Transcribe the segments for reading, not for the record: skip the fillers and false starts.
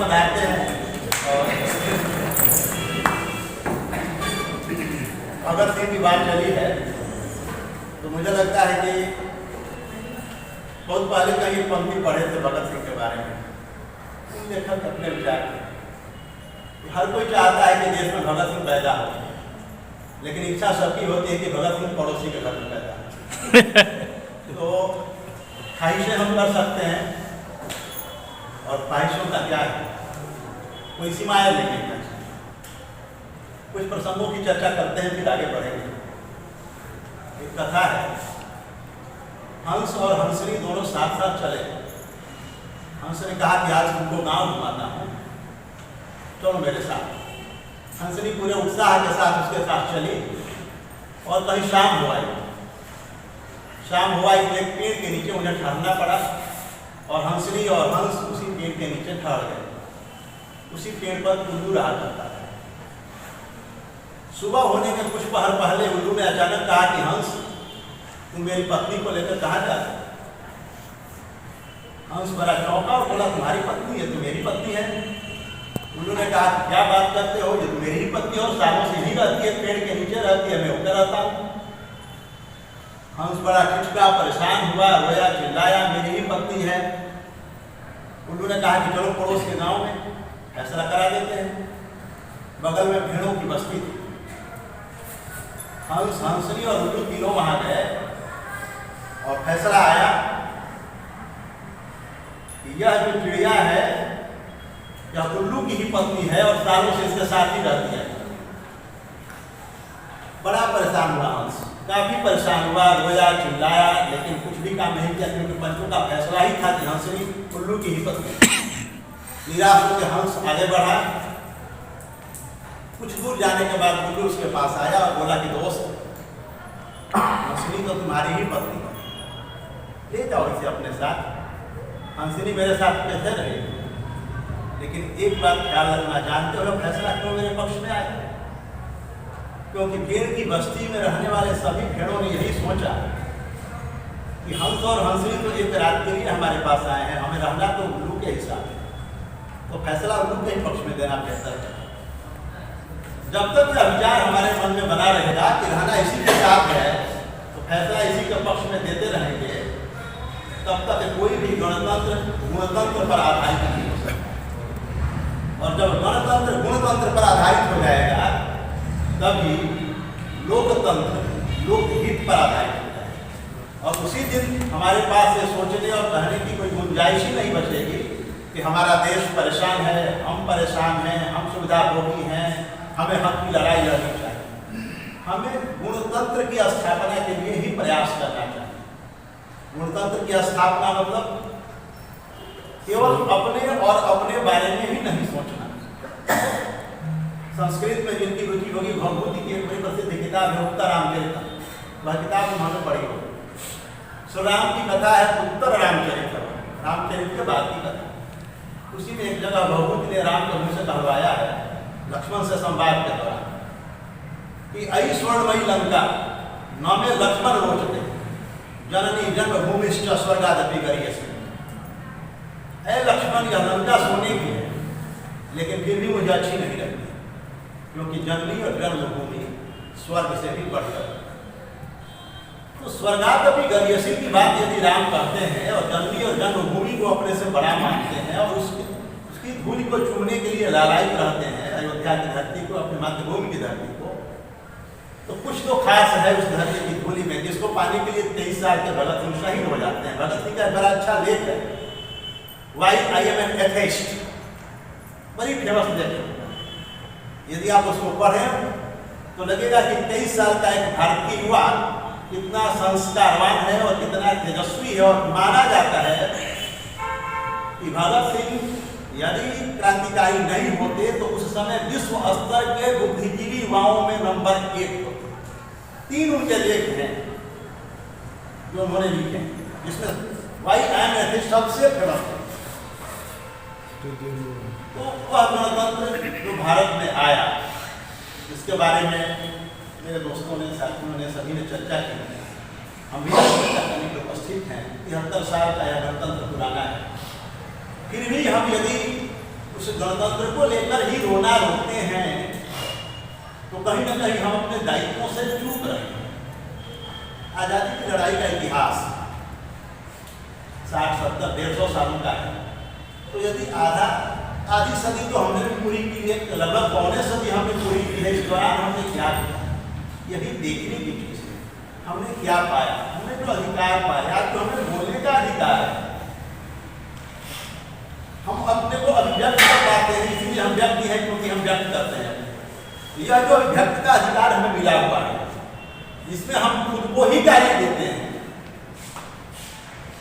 बताते हैं। और भगत सिंह की बात चली है तो मुझे लगता है कि बहुत पहले कहीं पंक्ति पढ़े थे भगत सिंह के बारे में। लेखक अपने विचार थे, हर कोई चाहता है कि देश में भगत सिंह पैदा हो, लेकिन इच्छा सबकी होती है कि भगत सिंह पड़ोसी के घर में पैदा हो। तो ख्वाहिशें हम कर सकते हैं, और ख्वाहिशों का क्या है, कोई सीमाएं नहीं है। कुछ प्रसंगों की चर्चा करते हैं, फिर आगे बढ़ेंगे। एक कथा है, हंस और हंसनी दोनों साथ साथ चले। हंस ने कहा कि आज तुमको गांव घुमाता हूँ, चलो मेरे साथ। हंसनी पूरे उत्साह के साथ उसके साथ चली, और कहीं शाम हुआ एक पेड़ के नीचे उन्हें ठहरना पड़ा, और हंसनी और हंस उसी पेड़ के नीचे ठहर गए। उसी पेड़ पर उल्लू रहा करता था। सुबह होने के कुछ पहर पहले उल्लू ने अचानक कहा कि हंस, तुम मेरी पत्नी को लेकर कहाँ जाते? हंस बड़ा चौंका और बोला, तुम्हारी पत्नी है? तो मेरी पत्नी है। उल्लू ने कहा, क्या बात करते हो, ये तो मेरी ही पत्नी हो, सालों से ही रहती है, पेड़ के नीचे रहती है, मैं ऊपर रहता हूँ। हंस बड़ा खिचका, परेशान हुआ, रोया, चिल्लाया, मेरी ही पत्नी है। उल्लू ने कहा कि चलो पड़ोस के गांव में फैसला करा देते हैं। बगल में भेड़ों की बस्ती थी। हंस, हंसनी और उल्लू तीनों वहां गए, और फैसला आया कि यह जो चिड़िया है यह उल्लू की ही पत्नी है, और सालों से इसके साथ ही रहती है। बड़ा परेशान हुआ हंस, काफी परेशान हुआ, रोया, चिल्लाया, लेकिन कुछ भी काम नहीं किया, क्योंकि पंचों का फैसला ही था कि हंसनी उल्लू की ही पत्नी। निराश होकर हंस आगे बढ़ा। कुछ दूर जाने के बाद उल्लू उसके पास आया और बोला कि दोस्त, हंसनी तो तुम्हारी ही पत्नी है, ले जाओ इसे अपने साथ। हंसनी मेरे साथ कैसे रहेगी? लेकिन एक बात ख्याल रखना, जानते हो फैसला क्यों मेरे पक्ष में आया? क्योंकि भेड़ की बस्ती में रहने वाले सभी भेड़ों ने यही सोचा कि हंस और हंसनी तो एक रात के लिए हमारे पास आए हैं, हमें रहना तो उल्लू के हिसाब है, तो फैसला उल्लू के ही पक्ष में देना बेहतर है। जब तक यह विचार हमारे मन में बना रहेगा कि रहना इसी के साथ है, तो फैसला इसी के पक्ष में देते रहेंगे, तब तक कोई भी गणतंत्र पर आधारित नहीं हो सकता। और जब गणतंत्र गुणतंत्र पर आधारित हो जाएगा, तभी लोकतंत्र लोकहित पर आधारित हो जाएगा। और उसी दिन हमारे पास ये सोचने और कहने की कोई गुंजाइश ही नहीं बचेगी कि हमारा देश परेशान है, हम परेशान हैं, हम सुविधाभोगी हैं, हमें हक की लड़ाई लड़नी चाहिए। हमें गुणतंत्र की स्थापना के लिए ही प्रयास करना चाहिए। गुणतंत्र की स्थापना मतलब केवल अपने और अपने बारे में ही नहीं सोचना। संस्कृत में जिनकी रुचि होगी, भगवती की एक बड़ी प्रसिद्ध किताब है उत्तर रामचरित, वह किताब उन्होंने पढ़ी होगी। श्री राम की कथा है उत्तर रामचरित, रामचरित के बाद की कथा। उसी में एक जगह भगवती ने राम के मुँह से कहलवाया है लक्ष्मण से संवाद के दौरान कि अयि स्वर्णमयी लंका न में लक्ष्मण रोचते जननी जन्मभूमिश्च स्वर्गादपि गरीयसी। ऐ लक्ष्मण, यह लंका सोने की है, लेकिन फिर भी मुझे अच्छी नहीं लगती, क्योंकि जननी और जन्मभूमि स्वर्ग से भी बढ़कर। तो स्वर्गादपि गरीयसी की बात यदि राम कहते हैं और जननी और जन्मभूमि को अपने से बड़ा मानते हैं और उसकी धूलि को चूमने के लिए लालायित रहते हैं, अयोध्या की धरती को, अपनी मातृभूमि की धरती को, तो कुछ तो खास है उस धरती की धूलि में, जिसको पाने के लिए 23 साल के भगत सिंह शहीद हो जाते हैं। भगत सिंह का बड़ा अच्छा लेख है, why I am an atheist, बड़ी फेमस लेख है। यदि आप उसको पढ़ें तो लगेगा कि 23 साल का एक भारतीय युवा कितना संस्कारवान है और कितना तेजस्वी है, और माना जाता है कि भगत सिंह यदि क्रांतिकारी नहीं होते तो उस समय विश्व स्तर के बुद्धिजीवी युवाओं में नंबर 1 होते। 3 उनके लेख हैं जो उन्होंने लिखे, जिसमें वाई आई एम एथेइस्ट सबसे फेमस है। तो वह गणतंत्र जो भारत में आया, इसके बारे में मेरे दोस्तों ने, साथियों ने, सभी ने चर्चा की। हम भी चर्चा करने के उपस्थित हैं। 73 साल का यह गणतंत्र पुराना है, फिर भी हम यदि उस उस गणतंत्र को लेकर ही रोना रोते हैं तो कहीं ना कहीं हम अपने दायित्वों से चूक रहे हैं। आजादी की लड़ाई का इतिहास 60, 70, 150 सालों का है। तो यदि आधी सदी तो हमने भी पूरी की है, लगभग पौने सदी हमने पूरी की है। इस दौरान हमने क्या किया, यही देखने की चीज है। हमने क्या पाया, हमने जो अधिकार पाया, तो हमें बोलने का अधिकार है। हम अपने को अभिव्यक्त कर पाते हैं, इसलिए हम व्यक्ति हैं क्योंकि हम व्यक्त करते हैं। यह जो अभिव्यक्त का अधिकार हमें मिला हुआ है, जिसमें हम खुद को ही गाली देते हैं।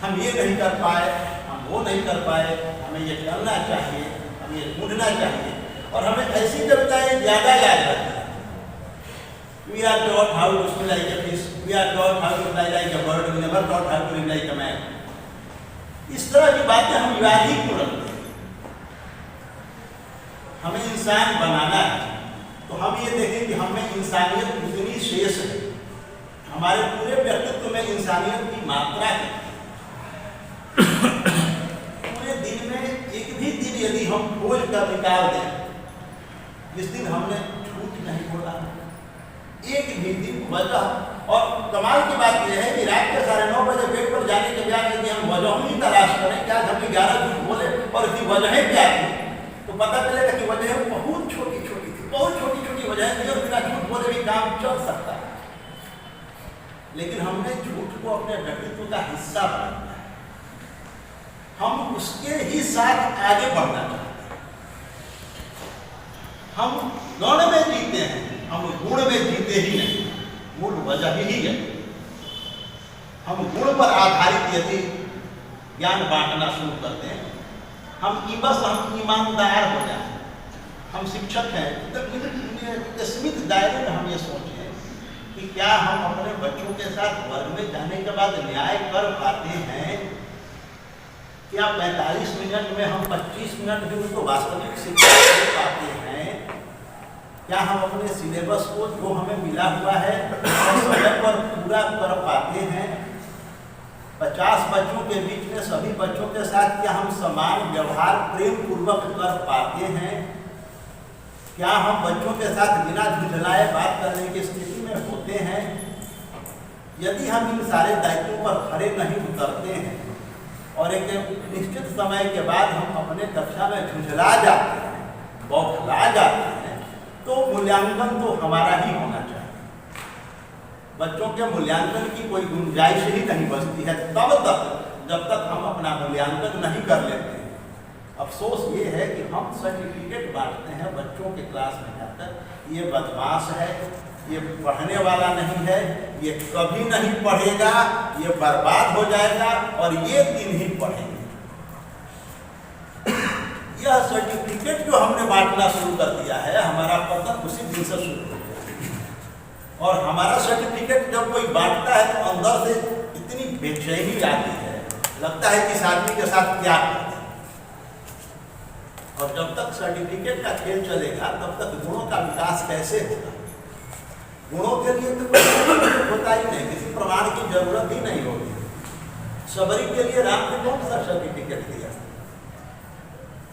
हम ये नहीं कर पाए, हम वो नहीं कर पाए, हमें ये करना चाहिए, हमें ये ढूंढना चाहिए। और हमें ऐसी कविताएं ज्यादा याद रहती हैं। We are taught how to swim like a fish, we are taught how to fly like a bird, we never taught how to live like a man. इस तरह की बातें हम याद ही क्यों रखते हैं? हमें इंसान बनाना है तो हम ये देखें कि हमें इंसानियत कितनी शेष है। हमारे पूरे व्यक्तित्व में इंसानियत की मात्रा है। पूरे दिन में एक भी दिन यदि हम खोज कर निकाल दें, जिस दिन हमने झूठ नहीं बोला, एक भी दिन वजह। और कमाल की बात यह है कि रात के 9:30 बजे बेड पर जाने के बाद यदि हम वजह ही तलाश करें, क्या हमने 11 झूठ बोले और इसकी वजहें क्या थी, तो पता चलेगा कि वजहें बहुत छोटी छोटी थी, बहुत छोटी छोटी वजहें थी और बिना झूठ बोले भी काम चल सकता है। लेकिन हमने झूठ को अपने व्यक्तित्व का हिस्सा बना दिया। हम उसके ही साथ आगे बढ़ना चाहते हैं। हम गौण में जीते हैं, हम गुण में जीते ही नहीं। मूल वजह ही है। हम गुण पर आधारित यदि ज्ञान बांटना शुरू करते हैं, हम ईमानदार हो जाए। हम शिक्षक हैं तो सीमित दायरे में हम ये सोचें कि क्या हम अपने बच्चों के साथ वर्ग में जाने के बाद न्याय कर पाते हैं? क्या 45 मिनट में हम 25 मिनट भी उनको वास्तविक शिक्षा दे पाते हैं? क्या हम अपने सिलेबस को जो हमें मिला हुआ है समय पर पूरा कर पाते हैं? 50 बच्चों के बीच में सभी बच्चों के साथ क्या हम समान व्यवहार प्रेम पूर्वक कर पाते हैं? क्या हम बच्चों के साथ बिना झुंझलाए बात करने की स्थिति में होते हैं? यदि हम इन सारे दायित्वों पर खड़े नहीं उतरते हैं और एक निश्चित समय के बाद हम अपने कक्षा में झुंझला जाते हैं, बौखला जाते हैं, तो मूल्यांकन तो हमारा ही होना चाहिए। बच्चों के मूल्यांकन की कोई गुंजाइश ही नहीं बचती है तब तक जब तक हम अपना मूल्यांकन नहीं कर लेते हैं। अफसोस ये है कि हम सर्टिफिकेट बांटते हैं बच्चों के क्लास में जाकर, ये बदमाश है, ये पढ़ने वाला नहीं है, ये कभी नहीं पढ़ेगा, ये बर्बाद हो जाएगा और ये दिन ही पढ़ेंगे। यह सर्टिफिकेट जो हमने बांटना शुरू कर दिया है, हमारा पतन उसी दिन से शुरू हो गया। और हमारा सर्टिफिकेट जब कोई बांटता है तो अंदर से इतनी बेचैनी आती है, लगता है कि इस आदमी के साथ क्या करते हैं। और जब तक सर्टिफिकेट का खेल चलेगा तब तक गुणों का विकास कैसे होगा? गुणों के लिए तो कोई होता ही नहीं, किसी प्रमाण की जरूरत ही नहीं होती। सबरी के लिए राम ने कौन सा सर्टिफिकेट दिया?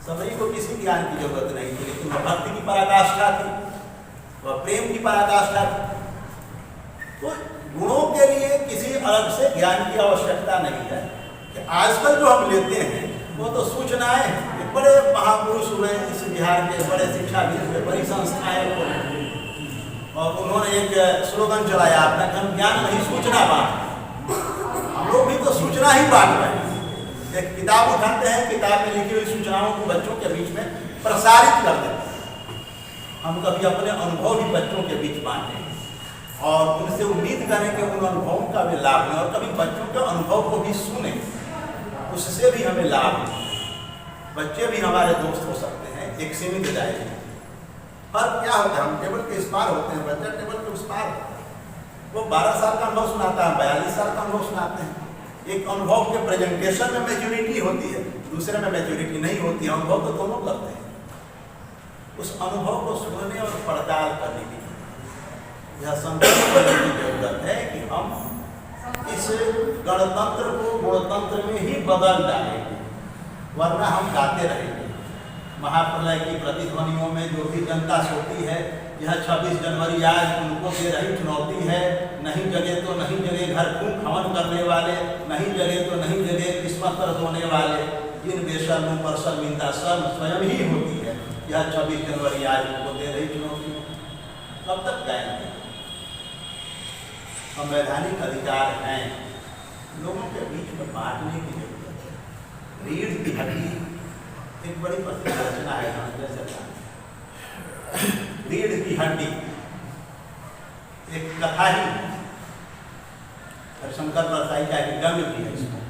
सबरी को किसी ज्ञान की जरूरत नहीं थी, लेकिन वह भक्ति की पराकाष्ठा थी, वह प्रेम की पराकाष्ठा थी। तो गुणों के लिए किसी अलग से ज्ञान की आवश्यकता नहीं है। कि आजकल जो हम लेते हैं वो तो सूचनाएं हैं। बड़े महापुरुष हुए इस बिहार के, बड़े शिक्षाविद हुए, बड़ी संस्थाएं हुई और उन्होंने एक स्लोगन चलाया, अपना हम ज्ञान नहीं सूचना बांट। हम लोग भी तो सूचना ही बांट रहे हैं। एक किताब उठाते हैं, किताब में लिखी हुई सूचनाओं को बच्चों के बीच में प्रसारित कर देते हैं। हम कभी अपने अनुभव भी बच्चों के बीच बांटें और उनसे उम्मीद करें कि उन अनुभवों का भी लाभ लें और कभी बच्चों के अनुभव को भी सुने, उससे भी हमें लाभ मिले। बच्चे भी हमारे दोस्त हो सकते हैं एक सीमित दायरे में। पर क्या होता है, हम टेबल के इस पार होते हैं, बच्चा टेबल के उस पार होता है। वो 12 साल का अनुभव सुनाता है, 42 साल का अनुभव सुनाते हैं। एक अनुभव के प्रेजेंटेशन में मैच्योरिटी होती है, दूसरे में मैच्योरिटी नहीं होती है। अनुभव तो दोनों करते हैं। उस अनुभव को सुनने और पड़ताल करने की यह संकल्प करने की जरूरत है कि हम इस गणतंत्र को गुणतंत्र में ही बदल डालेंगे, वरना हम गाते रहेंगे, महाप्रलय की प्रतिध्वनियों में जो भी जनता सोती है, यह 26 जनवरी आज उनको दे रही चुनौती है। नहीं जगे तो नहीं जगे घर खून हवन करने वाले, नहीं जगे तो नहीं जगे किस्मत पर सोने वाले, जिन बेशर्मों पर शर्मिंदा शर्म स्वयं ही होती है। यह 26 जनवरी आज उनको दे रही चुनौती। कब तक गाएंगे? संवैधानिक अधिकार हैं, लोगों के बीच में बांटने की जरूरत है। रीढ़ की हड्डी एक बड़ी प्रसिद्ध रचना है धनंजय सरकार। रीढ़ की हड्डी एक कथा ही शंकर परसाई का एक गम्य भी है इसमें।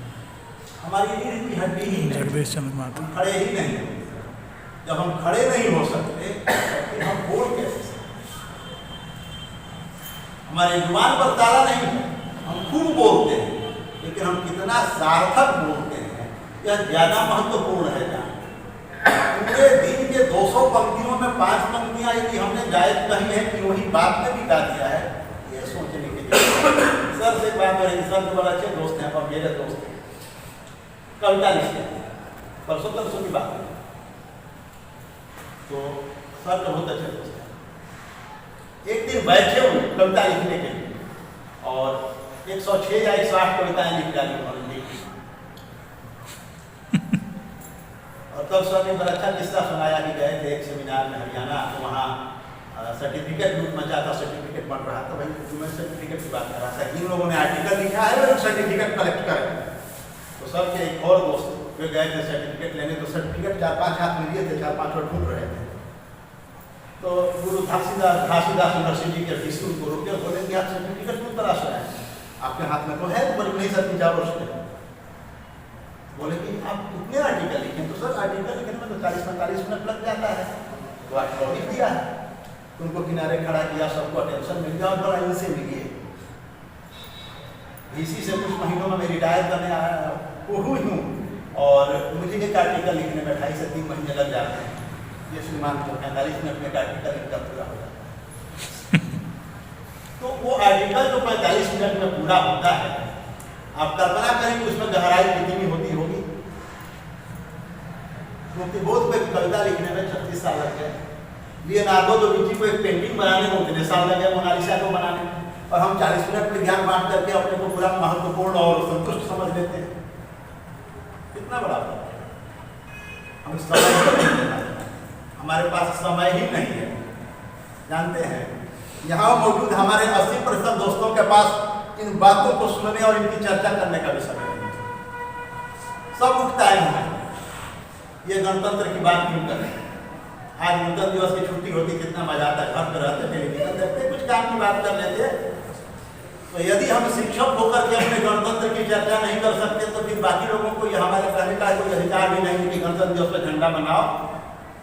हमारी रीढ़ की हड्डी ही है, हम खड़े ही नहीं होते। जब हम खड़े नहीं हो सकते तो हम बोल कैसे सकते? हमारे जुबान पर ताला नहीं है, हम खूब बोलते हैं, लेकिन हम कितना सार्थक बोलते हैं यह ज्यादा महत्वपूर्ण है। पूरे दिन के 200 पंक्तियों में 5 पंक्तियां यदि हमने गायब कही है कि वही बात में भी गा दिया है, ये सोचने की जरूरत है। सर से बात हो रही, सर जो बड़ा अच्छे दोस्त हैं और मेरे दोस्त हैं, कविता लिखते हैं, परसों तरसों की बात है। तो सर जो बहुत अच्छे दोस्त हैं, एक दिन बैठे हुए कविता लिखने के लिए और 106 या 108 कविताएं लिख डाली उन्होंने। और तब सर ने बड़ा अच्छा किस्सा सुनाया कि गए थे एक सेमिनार में हरियाणा, तो वहाँ सर्टिफिकेट लूट मचा था, सर्टिफिकेट बन रहा था। भाई मैं सर्टिफिकेट की बात कर रहा था, इन लोगों ने आर्टिकल लिखा है और सर्टिफिकेट कलेक्ट करें। तो सर के एक और दोस्त वे गए थे सर्टिफिकेट लेने, तो सर्टिफिकेट 4-5 हाथ में लिए थे, 4-5 और ढूंढ रहे थे। तो गुरु घासीदास यूनिवर्सिटी के डीसी को रोके और बोले कि आप सर्टिफिकेट क्यों तलाश रहे हैं, आपके हाथ में तो है। बोले नहीं सर, 3-4 वर्ष के। बोले कि आप कितने आर्टिकल लिखें? तो सर आर्टिकल लिखने में तो 40-45 मिनट लग जाता है। तो आर्टिकल लिख दिया है, उनको किनारे खड़ा किया, सबको अटेंशन मिल गया और बड़ा इनसे मिलिए। इसी से कुछ महीनों में मैं रिटायर करने आया हूँ और मुझे एक आर्टिकल लिखने में 2.5 से 3 महीने लग जाते हैं। ये श्रीमान को 45 मिनट में आर्टिकल लिखकर पूरा हो जाता है। तो वो आर्टिकल जो 45 मिनट में पूरा होता है, आप कल्पना करें कि उसमें गहराई कितनी होती होगी। मुक्तिबोध को एक कविता लिखने में 36 साल लग गए, लियोनार्डो दा विंची को एक पेंटिंग बनाने में उतने साल लगे, मोनालिसा को बनाने में, और हम 40 मिनट में ज्ञान बांट करके अपने को पूरा महत्वपूर्ण और संतुष्ट समझ लेते हैं। कितना बड़ा फर्क है। हम समय हमारे पास समय ही नहीं है। जानते हैं, यहाँ मौजूद हमारे 80% दोस्तों के पास इन बातों को सुनने और इनकी चर्चा करने का भी समय नहीं है। सब उठता है, ये गणतंत्र की बात क्यों कर रहे हैं? आज गणतंत्र दिवस की छुट्टी होती, कितना मजा आता, घर पर रहते, टेलीविजन देखते, कुछ काम की बात कर लेते। तो यदि हम शिक्षक होकर के अपने गणतंत्र की चर्चा नहीं कर सकते, तो फिर बाकी लोगों को यह हमारे कहने का कोई अधिकार भी नहीं कि गणतंत्र दिवस पर झंडा बनाओ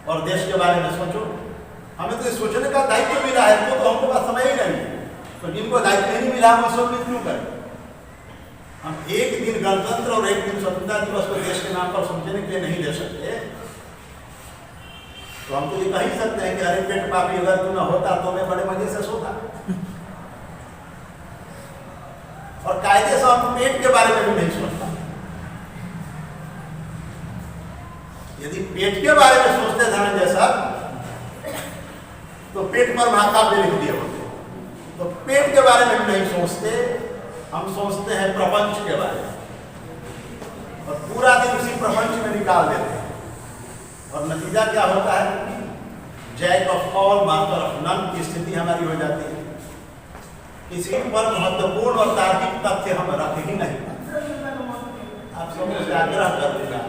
और देश के बारे में सोचो। हमें तो सोचने का दायित्व मिला है, तो हमको पास समय ही नहीं है। तो जिनको दायित्व नहीं मिला, हम सम्मिलित क्यों करें? हम एक दिन गणतंत्र और एक दिन स्वतंत्रता दिवस को देश के नाम पर सोचने के लिए नहीं दे सकते। तो हम तो ये कह ही सकते हैं कि अरे पेट पापी, अगर तू न होता तो मैं बड़े मजे से सोता। और कायदे से हम पेट के बारे में भी नहीं सोचता। यदि पेट के बारे में सोचते धनंजय साहब, तो पेट पर महाकाव्य लिख दिए होते। तो पेट के बारे में भी नहीं सोचते, हम सोचते हैं प्रपंच के बारे में और पूरा दिन उसी प्रपंच में निकाल देते हैं। और नतीजा क्या होता है? Jack of all master of none की स्थिति हमारी हो जाती है। किसी पर महत्वपूर्ण और तार्किक तथ्य हम रख ही नहीं पाते। आप सबसे से आग्रह करूंगा,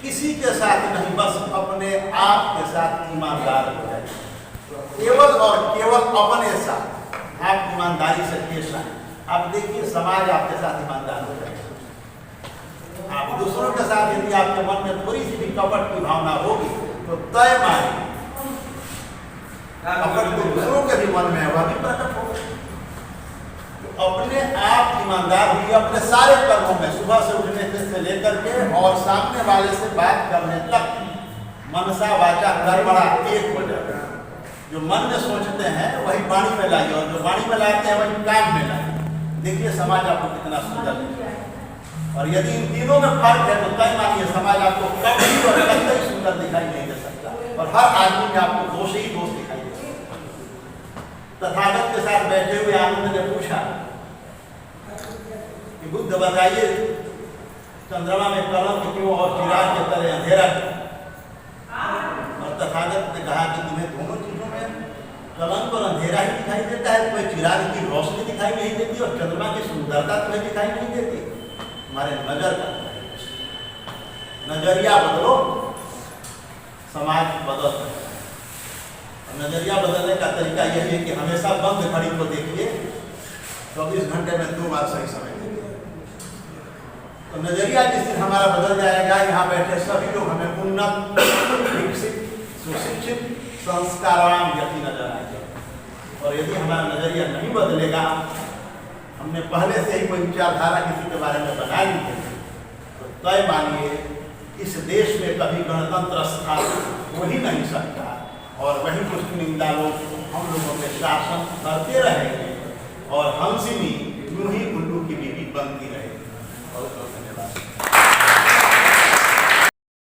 किसी के साथ नहीं, बस अपने आप के साथ ईमानदार हो जाए। केवल और केवल अपने साथ आप ईमानदारी से पेश आए। आप देखिए, समाज आपके साथ ईमानदार हो जाए। आप दूसरों के साथ यदि आपके मन में थोड़ी सी भी कपट की भावना होगी, तो तय मानिए कपट को दूसरों के भी मन में है, वह भी प्रकट होगा। तो अपने आप ईमानदार हुई अपने सारे कर्मों में, सुबह से उठने से लेकर के और सामने वाले से बात करने तक, मनसा वाचा कर्मणा एक हो जाए। जो मन में सोचते हैं वही वाणी में लाइए, और जो वाणी में लाते हैं वही काम में लाइए। देखिए समाज आपको कितना सुंदर दिखता है। और यदि इन तीनों में फर्क है, तो तय मानिए समाज आपको कभी और कतई सुंदर दिखाई हर आदमी में आपको दोष ही दोष दिखाई देगा। तथागत के साथ बैठे हुए आनंद ने पूछा कि बुद्ध बताइए, चंद्रमा में कलंक क्यों और चिराग के तले अंधेरा क्यों? और तथागत ने कहा कि तुम्हें दोनों चीजों में कलंक और अंधेरा ही दिखाई देता है, तुम्हें चिराग की रोशनी दिखाई नहीं देती और चंद्रमा की सुंदरता तुम्हें दिखाई नहीं देती। हमारे नजर का नजरिया बदलो, समाज बदल सकता है। नजरिया बदलने का तरीका यह है कि हमेशा बंद घड़ी को देखिए, 24 घंटे में 2 बार सही समय देखिए। तो नजरिया जिस दिन हमारा बदल जाएगा, यहाँ बैठे सभी लोग हमें उन्नत, विकसित, सुशिक्षित, संस्कारवान व्यक्ति नजर आएंगे। और यदि हमारा नजरिया नहीं बदलेगा, हमने पहले से ही कोई विचारधारा किसी के बारे में बनाई है, तो तय मानिए इस देश में कभी गणतंत्र स्थापित हो ही नहीं सकता और वही कुछ चुनिंदा लोग हम लोगों पे शासन करते रहेंगे और हमसे भी यूं ही उल्लू की बीवी बनती रहेगी।